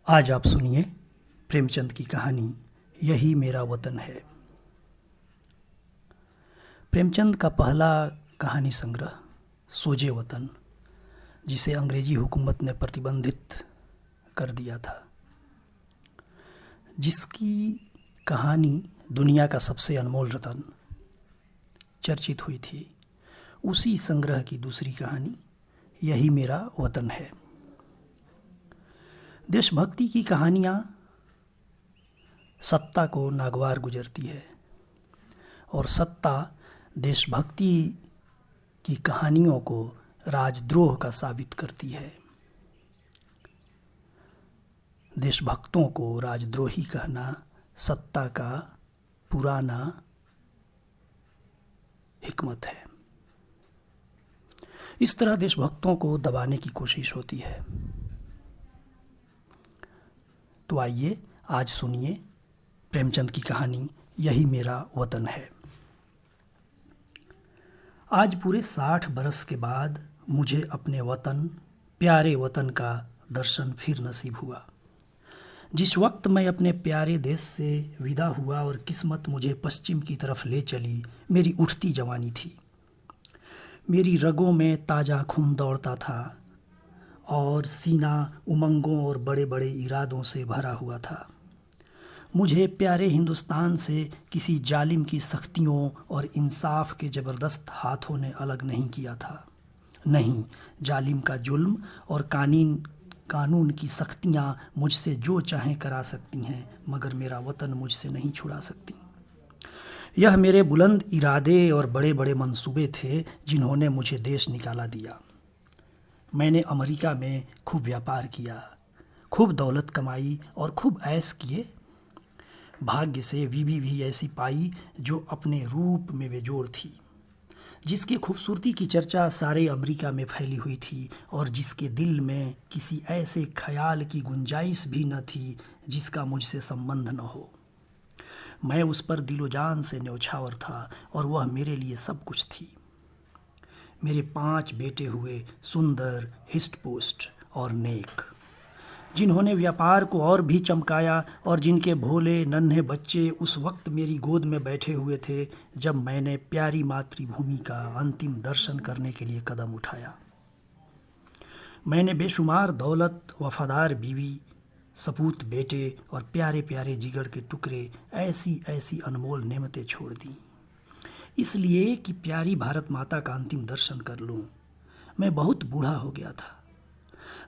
आज आप सुनिए प्रेमचंद की कहानी यही मेरा वतन है। प्रेमचंद का पहला कहानी संग्रह सोजे वतन, जिसे अंग्रेजी हुकूमत ने प्रतिबंधित कर दिया था, जिसकी कहानी दुनिया का सबसे अनमोल रतन चर्चित हुई थी, उसी संग्रह की दूसरी कहानी यही मेरा वतन है। देशभक्ति की कहानियाँ सत्ता को नागवार गुजरती है और सत्ता देशभक्ति की कहानियों को राजद्रोह का साबित करती है। देशभक्तों को राजद्रोही कहना सत्ता का पुराना हिकमत है। इस तरह देशभक्तों को दबाने की कोशिश होती है। तो आइए आज सुनिए प्रेमचंद की कहानी यही मेरा वतन है। आज पूरे 60 बरस के बाद मुझे अपने वतन, प्यारे वतन का दर्शन फिर नसीब हुआ। जिस वक्त मैं अपने प्यारे देश से विदा हुआ और किस्मत मुझे पश्चिम की तरफ ले चली, मेरी उठती जवानी थी। मेरी रगों में ताज़ा खून दौड़ता था और सीना उमंगों और बड़े बड़े इरादों से भरा हुआ था। मुझे प्यारे हिंदुस्तान से किसी जालिम की सख्तियों और इंसाफ के ज़बरदस्त हाथों ने अलग नहीं किया था। नहीं, जालिम का जुल्म और कानून की सख्तियाँ मुझसे जो चाहें करा सकती हैं, मगर मेरा वतन मुझसे नहीं छुड़ा सकती। यह मेरे बुलंद इरादे और बड़े बड़े मंसूबे थे जिन्होंने मुझे देश निकाला दिया। मैंने अमेरिका में खूब व्यापार किया, खूब दौलत कमाई और खूब ऐश किए। भाग्य से बीवी भी ऐसी पाई जो अपने रूप में बेजोड़ थी, जिसकी खूबसूरती की चर्चा सारे अमेरिका में फैली हुई थी और जिसके दिल में किसी ऐसे ख्याल की गुंजाइश भी न थी जिसका मुझसे संबंध न हो। मैं उस पर दिलो जान से न्यौछावर था और वह मेरे लिए सब कुछ थी। मेरे 5 बेटे हुए, सुंदर, हिष्ट-पुष्ट और नेक, जिन्होंने व्यापार को और भी चमकाया और जिनके भोले नन्हे बच्चे उस वक्त मेरी गोद में बैठे हुए थे जब मैंने प्यारी मातृभूमि का अंतिम दर्शन करने के लिए कदम उठाया। मैंने बेशुमार दौलत, वफादार बीवी, सपूत बेटे और प्यारे प्यारे जिगर के टुकड़े, ऐसी ऐसी अनमोल नेमतें छोड़ दी, इसलिए कि प्यारी भारत माता का अंतिम दर्शन कर लूं। मैं बहुत बूढ़ा हो गया था।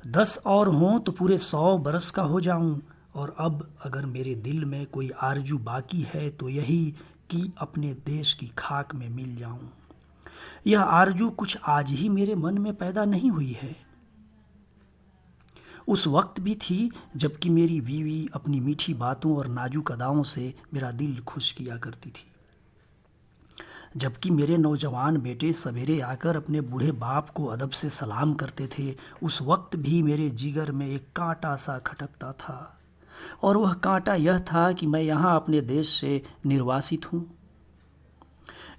10 और हों तो पूरे 100 बरस का हो जाऊं। और अब अगर मेरे दिल में कोई आरजू बाकी है तो यही कि अपने देश की खाक में मिल जाऊं। यह आरजू कुछ आज ही मेरे मन में पैदा नहीं हुई है, उस वक्त भी थी जबकि मेरी बीवी अपनी मीठी बातों और नाजुक अदाओं से मेरा दिल खुश किया करती थी। जबकि मेरे नौजवान बेटे सवेरे आकर अपने बूढ़े बाप को अदब से सलाम करते थे, उस वक्त भी मेरे जिगर में एक कांटा सा खटकता था। और वह कांटा यह था कि मैं यहाँ अपने देश से निर्वासित हूँ।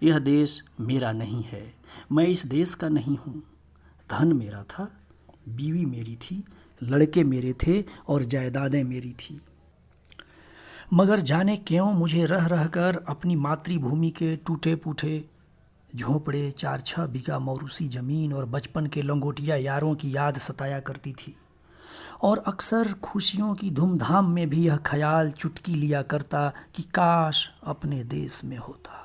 यह देश मेरा नहीं है, मैं इस देश का नहीं हूँ। धन मेरा था, बीवी मेरी थी, लड़के मेरे थे और जायदादें मेरी थी, मगर जाने क्यों मुझे रह रहकर अपनी मातृभूमि के टूटे फूटे झोंपड़े, 4-6 बीघा मौरूसी ज़मीन और बचपन के लंगोटिया यारों की याद सताया करती थी। और अक्सर खुशियों की धूमधाम में भी यह ख्याल चुटकी लिया करता कि काश अपने देश में होता।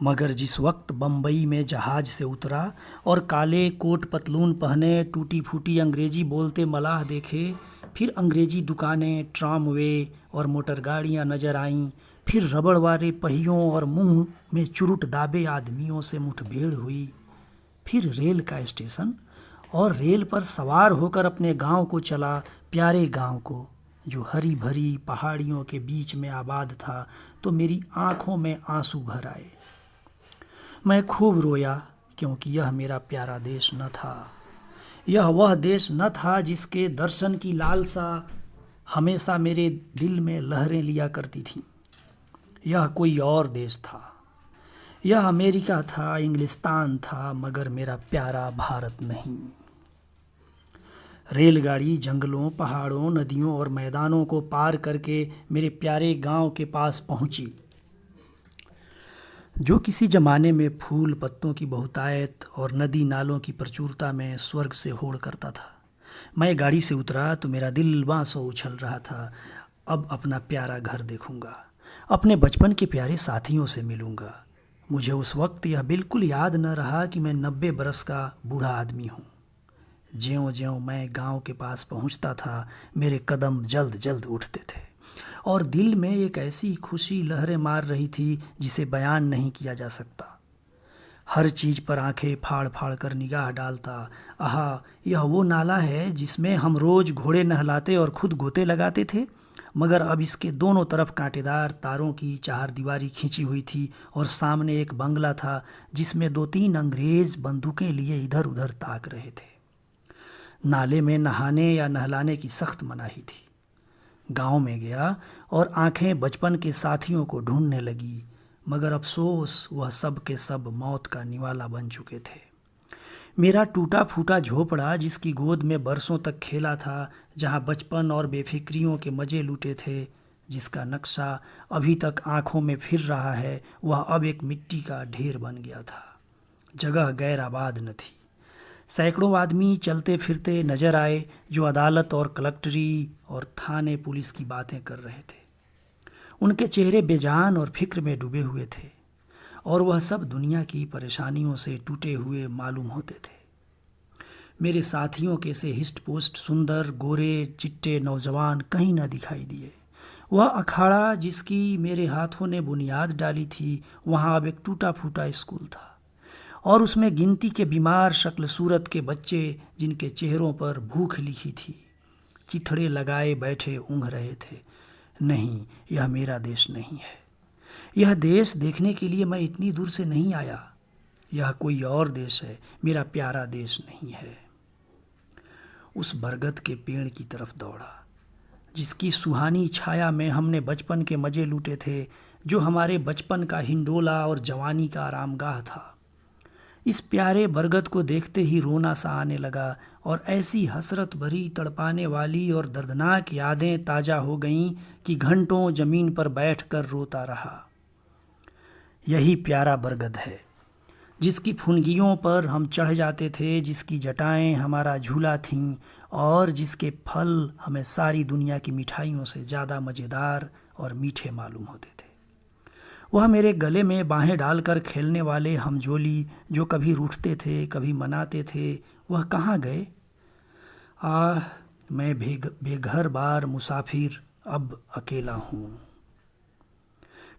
मगर जिस वक्त बम्बई में जहाज से उतरा और काले कोट पतलून पहने टूटी फूटी अंग्रेजी बोलते मलाह देखे, फिर अंग्रेजी दुकानें, ट्रामवे और मोटर गाड़ियाँ नजर आईं, फिर रबड़ वाले पहियों और मुंह में चुरुट दाबे आदमियों से मुठभेड़ हुई, फिर रेल का स्टेशन और रेल पर सवार होकर अपने गांव को चला, प्यारे गांव को जो हरी भरी पहाड़ियों के बीच में आबाद था, तो मेरी आंखों में आंसू भर आए। मैं खूब रोया क्योंकि यह मेरा प्यारा देश न था। यह वह देश न था जिसके दर्शन की लालसा हमेशा मेरे दिल में लहरें लिया करती थी। यह कोई और देश था। यह अमेरिका था, इंग्लिस्तान था, मगर मेरा प्यारा भारत नहीं। रेलगाड़ी जंगलों, पहाड़ों, नदियों और मैदानों को पार करके मेरे प्यारे गांव के पास पहुंची, जो किसी जमाने में फूल पत्तों की बहुतायत और नदी नालों की प्रचुरता में स्वर्ग से होड़ करता था। मैं गाड़ी से उतरा तो मेरा दिल बांसों उछल रहा था। अब अपना प्यारा घर देखूंगा, अपने बचपन के प्यारे साथियों से मिलूंगा। मुझे उस वक्त यह बिल्कुल याद न रहा कि मैं 90 बरस का बूढ़ा आदमी हूँ। ज्यों-ज्यों मैं गांव के पास पहुंचता था, मेरे कदम जल्द जल्द उठते थे और दिल में एक ऐसी खुशी लहरें मार रही थी जिसे बयान नहीं किया जा सकता। हर चीज़ पर आंखें फाड़ फाड़ कर निगाह डालता। आहा, यह वो नाला है जिसमें हम रोज़ घोड़े नहलाते और खुद गोते लगाते थे, मगर अब इसके दोनों तरफ कांटेदार तारों की चारदीवारी खींची हुई थी और सामने एक बंगला था जिसमें 2-3 अंग्रेज बंदूकें लिए इधर उधर ताक रहे थे। नाले में नहाने या नहलाने की सख्त मनाही थी। गांव में गया और आंखें बचपन के साथियों को ढूंढने लगी, मगर अफसोस वह सब के सब मौत का निवाला बन चुके थे। मेरा टूटा फूटा झोपड़ा जिसकी गोद में बरसों तक खेला था, जहां बचपन और बेफिक्रियों के मजे लूटे थे, जिसका नक्शा अभी तक आंखों में फिर रहा है, वह अब एक मिट्टी का ढेर बन गया था। जगह गैर आबाद न थी। सैकड़ों आदमी चलते फिरते नजर आए जो अदालत और कलेक्टरी और थाने पुलिस की बातें कर रहे थे। उनके चेहरे बेजान और फिक्र में डूबे हुए थे और वह सब दुनिया की परेशानियों से टूटे हुए मालूम होते थे। मेरे साथियों के से हिस्ट पोस्ट सुंदर गोरे चिट्टे नौजवान कहीं न दिखाई दिए। वह अखाड़ा जिसकी मेरे हाथों ने बुनियाद डाली थी, वहाँ अब एक टूटा फूटा स्कूल था और उसमें गिनती के बीमार शक्ल सूरत के बच्चे जिनके चेहरों पर भूख लिखी थी, चिथड़े लगाए बैठे ऊँघ रहे थे। नहीं, यह मेरा देश नहीं है। यह देश देखने के लिए मैं इतनी दूर से नहीं आया। यह कोई और देश है, मेरा प्यारा देश नहीं है। उस बरगद के पेड़ की तरफ दौड़ा जिसकी सुहानी छाया में हमने बचपन के मजे लूटे थे, जो हमारे बचपन का हिंडोला और जवानी का आरामगाह था। इस प्यारे बरगद को देखते ही रोना सा आने लगा और ऐसी हसरत भरी तड़पाने वाली और दर्दनाक यादें ताज़ा हो गईं कि घंटों ज़मीन पर बैठकर रोता रहा। यही प्यारा बरगद है जिसकी फुनगियों पर हम चढ़ जाते थे, जिसकी जटाएं हमारा झूला थीं और जिसके फल हमें सारी दुनिया की मिठाइयों से ज़्यादा मज़ेदार और मीठे मालूम होते थे। वह मेरे गले में बाहें डालकर खेलने वाले हमजोली जो कभी रूठते थे कभी मनाते थे, वह कहाँ गए? मैं बेघर बार मुसाफिर अब अकेला हूँ।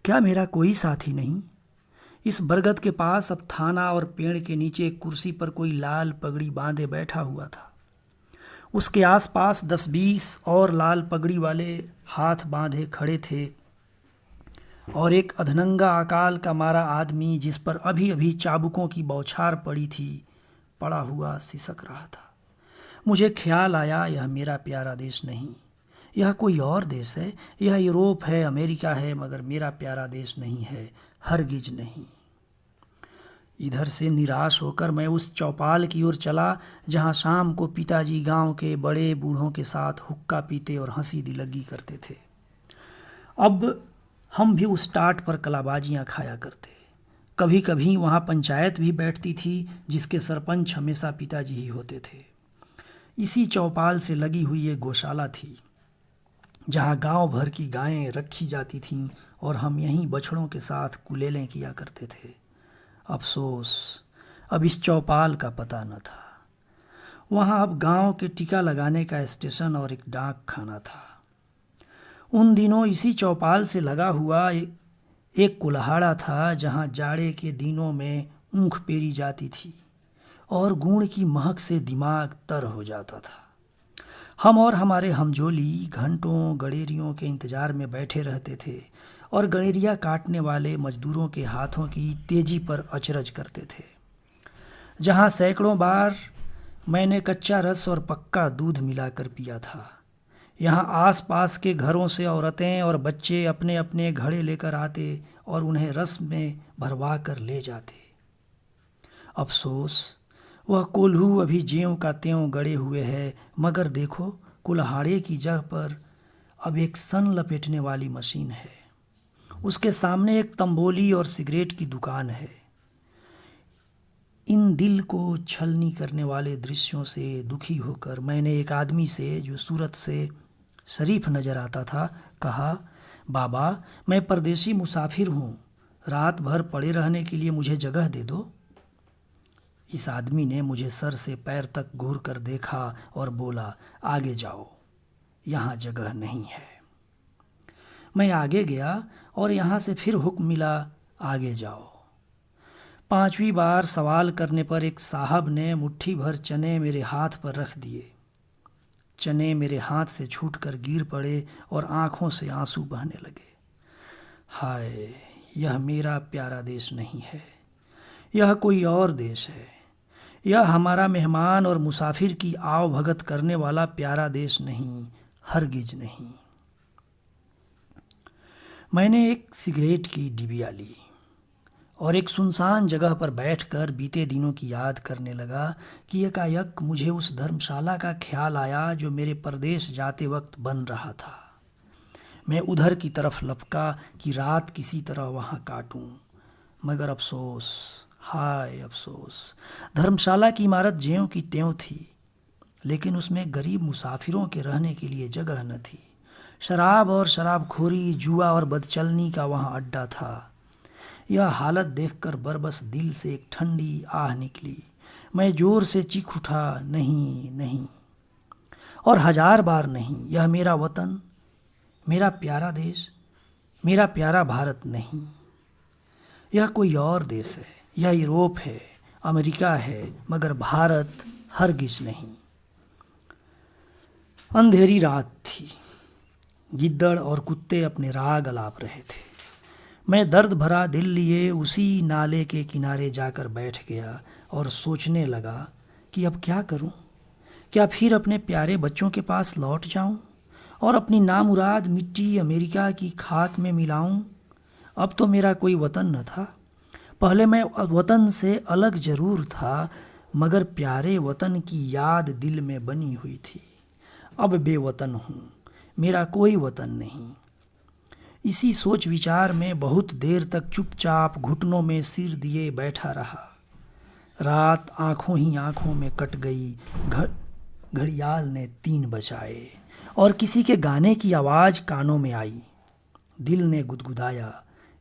क्या मेरा कोई साथी नहीं? इस बरगद के पास अब थाना और पेड़ के नीचे एक कुर्सी पर कोई लाल पगड़ी बांधे बैठा हुआ था। उसके आसपास 10-20 और लाल पगड़ी वाले हाथ बांधे खड़े थे और एक अधनंगा अकाल का मारा आदमी जिस पर अभी अभी चाबुकों की बौछार पड़ी थी, पड़ा हुआ सिसक रहा था। मुझे ख्याल आया, यह मेरा प्यारा देश नहीं, यह कोई और देश है। यह यूरोप है, अमेरिका है, मगर मेरा प्यारा देश नहीं है, हरगिज नहीं। इधर से निराश होकर मैं उस चौपाल की ओर चला जहां शाम को पिताजी गांव के बड़े बूढ़ों के साथ हुक्का पीते और हंसी दिलगी करते थे। अब हम भी उस टाट पर कलाबाजियां खाया करते। कभी कभी वहां पंचायत भी बैठती थी जिसके सरपंच हमेशा पिताजी ही होते थे। इसी चौपाल से लगी हुई एक गौशाला थी जहां गांव भर की गायें रखी जाती थीं और हम यहीं बछड़ों के साथ कुलेलें किया करते थे। अफसोस, अब इस चौपाल का पता न था। वहाँ अब गांव के टीका लगाने का स्टेशन और एक डाक खाना था। उन दिनों इसी चौपाल से लगा हुआ एक कुल्हाड़ा था जहाँ जाड़े के दिनों में ऊँख पेरी जाती थी और गुड़ की महक से दिमाग तर हो जाता था। हम और हमारे हमजोली घंटों गड़ेरियों के इंतजार में बैठे रहते थे और गड़ेरिया काटने वाले मजदूरों के हाथों की तेजी पर अचरज करते थे। जहाँ सैकड़ों बार मैंने कच्चा रस और पक्का दूध मिलाकर पिया था, यहाँ आसपास के घरों से औरतें और बच्चे अपने अपने घड़े लेकर आते और उन्हें रस में भरवा कर ले जाते। अफसोस, वह कोल्हू अभी ज्यों का त्यों गड़े हुए है, मगर देखो कुल्हाड़े की जगह पर अब एक सन लपेटने वाली मशीन है। उसके सामने एक तंबोली और सिगरेट की दुकान है। इन दिल को छलनी करने वाले दृश्यों से दुखी होकर मैंने एक आदमी से, जो सूरत से शरीफ नज़र आता था, कहा, बाबा, मैं परदेसी मुसाफिर हूँ, रात भर पड़े रहने के लिए मुझे जगह दे दो। इस आदमी ने मुझे सर से पैर तक घूर कर देखा और बोला, आगे जाओ, यहाँ जगह नहीं है। मैं आगे गया और यहाँ से फिर हुक्म मिला, आगे जाओ। 5वीं बार सवाल करने पर एक साहब ने मुट्ठी भर चने मेरे हाथ पर रख दिए। चने मेरे हाथ से छूटकर गिर पड़े और आंखों से आंसू बहने लगे। हाय, यह मेरा प्यारा देश नहीं है, यह कोई और देश है। यह हमारा मेहमान और मुसाफिर की आव भगत करने वाला प्यारा देश नहीं, हरगिज नहीं। मैंने एक सिगरेट की डिबिया ली और एक सुनसान जगह पर बैठकर बीते दिनों की याद करने लगा कि एकाएक मुझे उस धर्मशाला का ख्याल आया जो मेरे परदेश जाते वक्त बन रहा था। मैं उधर की तरफ लपका कि रात किसी तरह वहाँ काटूं, मगर अफसोस, हाय अफसोस, धर्मशाला की इमारत ज्यों की त्यों थी, लेकिन उसमें गरीब मुसाफिरों के रहने के लिए जगह न थी। शराब और शराबखोरी, जुआ और बदचलनी का वहाँ अड्डा था। यह हालत देखकर बरबस दिल से एक ठंडी आह निकली। मैं जोर से चीख उठा, नहीं नहीं, और 1000 बार नहीं, यह मेरा वतन, मेरा प्यारा देश, मेरा प्यारा भारत नहीं। यह कोई और देश है, यह यूरोप है, अमेरिका है, मगर भारत हरगिज नहीं। अंधेरी रात थी। गिद्दड़ और कुत्ते अपने राग अलाप रहे थे। मैं दर्द भरा दिल लिए उसी नाले के किनारे जाकर बैठ गया और सोचने लगा कि अब क्या करूं? क्या फिर अपने प्यारे बच्चों के पास लौट जाऊं और अपनी नामुराद मिट्टी अमेरिका की खाक में मिलाऊं? अब तो मेरा कोई वतन न था। पहले मैं वतन से अलग जरूर था, मगर प्यारे वतन की याद दिल में बनी हुई थी। अब बेवतन हूँ, मेरा कोई वतन नहीं। इसी सोच विचार में बहुत देर तक चुपचाप घुटनों में सिर दिए बैठा रहा। रात आंखों ही आंखों में कट गई। घड़ियाल ने 3 बजाए और किसी के गाने की आवाज़ कानों में आई। दिल ने गुदगुदाया,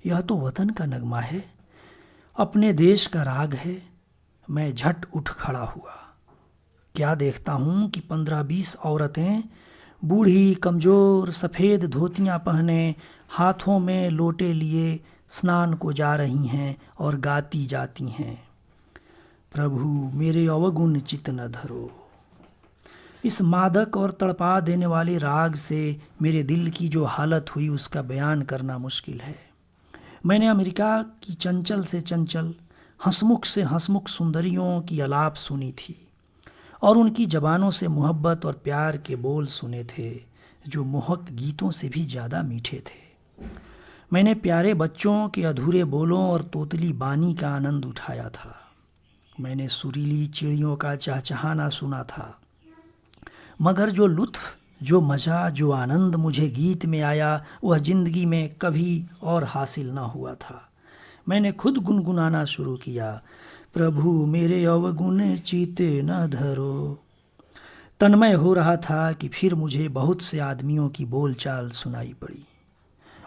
यह तो वतन का नगमा है, अपने देश का राग है। मैं झट उठ खड़ा हुआ। क्या देखता हूँ कि 15-20 औरतें, बूढ़ी, कमज़ोर, सफ़ेद धोतियाँ पहने, हाथों में लोटे लिए स्नान को जा रही हैं और गाती जाती हैं, प्रभु मेरे अवगुण चित्त न धरो। इस मादक और तड़पा देने वाले राग से मेरे दिल की जो हालत हुई उसका बयान करना मुश्किल है। मैंने अमेरिका की चंचल से चंचल, हंसमुख से हंसमुख सुंदरियों की आलाप सुनी थी और उनकी जबानों से मोहब्बत और प्यार के बोल सुने थे जो मोहक गीतों से भी ज़्यादा मीठे थे। मैंने प्यारे बच्चों के अधूरे बोलों और तोतली बानी का आनंद उठाया था। मैंने सुरीली चिड़ियों का चहचहाना सुना था, मगर जो लुत्फ़, जो मज़ा, जो आनंद मुझे गीत में आया वह ज़िंदगी में कभी और हासिल न हुआ था। मैंने खुद गुनगुनाना शुरू किया, प्रभु मेरे अवगुण चित्त न धरो। तन्मय हो रहा था कि फिर मुझे बहुत से आदमियों की बोलचाल सुनाई पड़ी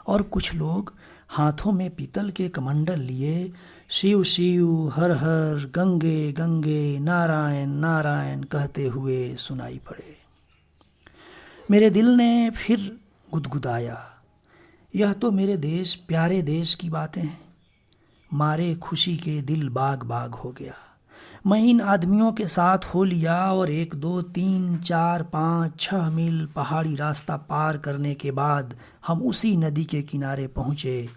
और कुछ लोग हाथों में पीतल के कमंडल लिए शिव शिव, हर हर, गंगे गंगे, नारायण नारायण कहते हुए सुनाई पड़े। मेरे दिल ने फिर गुदगुदाया, यह तो मेरे देश, प्यारे देश की बातें हैं। मारे खुशी के दिल बाग बाग हो गया। मैं इन आदमियों के साथ हो लिया और 1, 2, 3, 4, 5, 6 मील पहाड़ी रास्ता पार करने के बाद हम उसी नदी के किनारे पहुँचे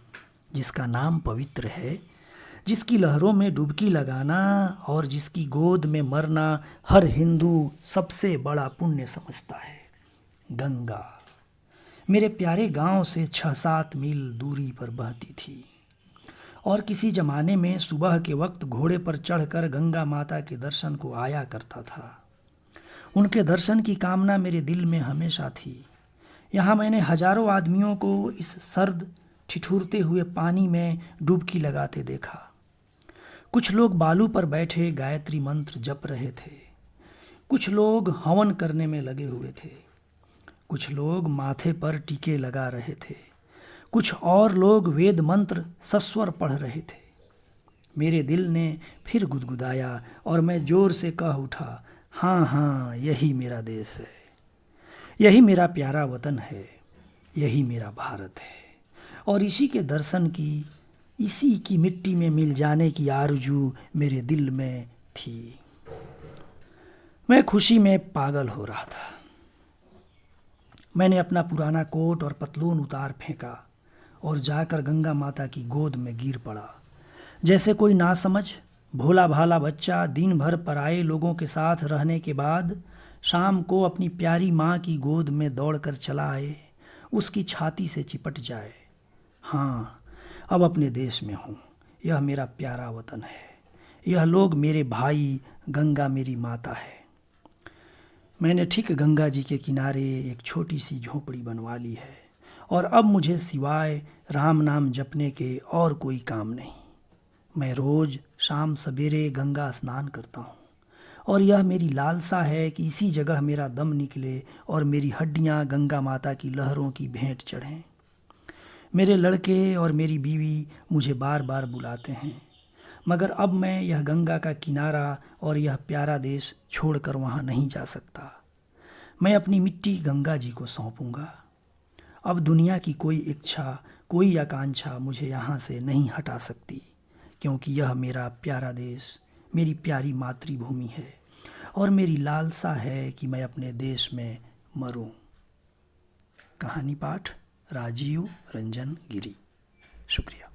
जिसका नाम पवित्र है, जिसकी लहरों में डुबकी लगाना और जिसकी गोद में मरना हर हिंदू सबसे बड़ा पुण्य समझता है, गंगा। मेरे प्यारे गांव से 6-7 मील दूरी पर बहती थी और किसी ज़माने में सुबह के वक्त घोड़े पर चढ़कर गंगा माता के दर्शन को आया करता था। उनके दर्शन की कामना मेरे दिल में हमेशा थी। यहाँ मैंने हजारों आदमियों को इस सर्द ठिठुरते हुए पानी में डुबकी लगाते देखा। कुछ लोग बालू पर बैठे गायत्री मंत्र जप रहे थे, कुछ लोग हवन करने में लगे हुए थे, कुछ लोग माथे पर टीके लगा रहे थे, कुछ और लोग वेद मंत्र सस्वर पढ़ रहे थे। मेरे दिल ने फिर गुदगुदाया और मैं जोर से कह उठा, हाँ हाँ, यही मेरा देश है, यही मेरा प्यारा वतन है, यही मेरा भारत है। और इसी के दर्शन की, इसी की मिट्टी में मिल जाने की आरजू मेरे दिल में थी। मैं खुशी में पागल हो रहा था। मैंने अपना पुराना कोट और पतलून उतार फेंका और जाकर गंगा माता की गोद में गिर पड़ा। जैसे कोई नासमझ भोला भाला बच्चा दिन भर पराये लोगों के साथ रहने के बाद शाम को अपनी प्यारी माँ की गोद में दौड़कर चला आए, उसकी छाती से चिपट जाए। हाँ, अब अपने देश में हूँ। यह मेरा प्यारा वतन है, यह लोग मेरे भाई, गंगा मेरी माता है। मैंने ठीक गंगा जी के किनारे एक छोटी सी झोपड़ी बनवा ली है और अब मुझे सिवाय राम नाम जपने के और कोई काम नहीं। मैं रोज़ शाम सवेरे गंगा स्नान करता हूँ और यह मेरी लालसा है कि इसी जगह मेरा दम निकले और मेरी हड्डियाँ गंगा माता की लहरों की भेंट चढ़ें। मेरे लड़के और मेरी बीवी मुझे बार बार बुलाते हैं, मगर अब मैं यह गंगा का किनारा और यह प्यारा देश छोड़कर वहाँ नहीं जा सकता। मैं अपनी मिट्टी गंगा जी को सौंपूंगा। अब दुनिया की कोई इच्छा, कोई आकांक्षा मुझे यहाँ से नहीं हटा सकती, क्योंकि यह मेरा प्यारा देश, मेरी प्यारी मातृभूमि है और मेरी लालसा है कि मैं अपने देश में मरूं। कहानी पाठ राजीव रंजन गिरी। शुक्रिया।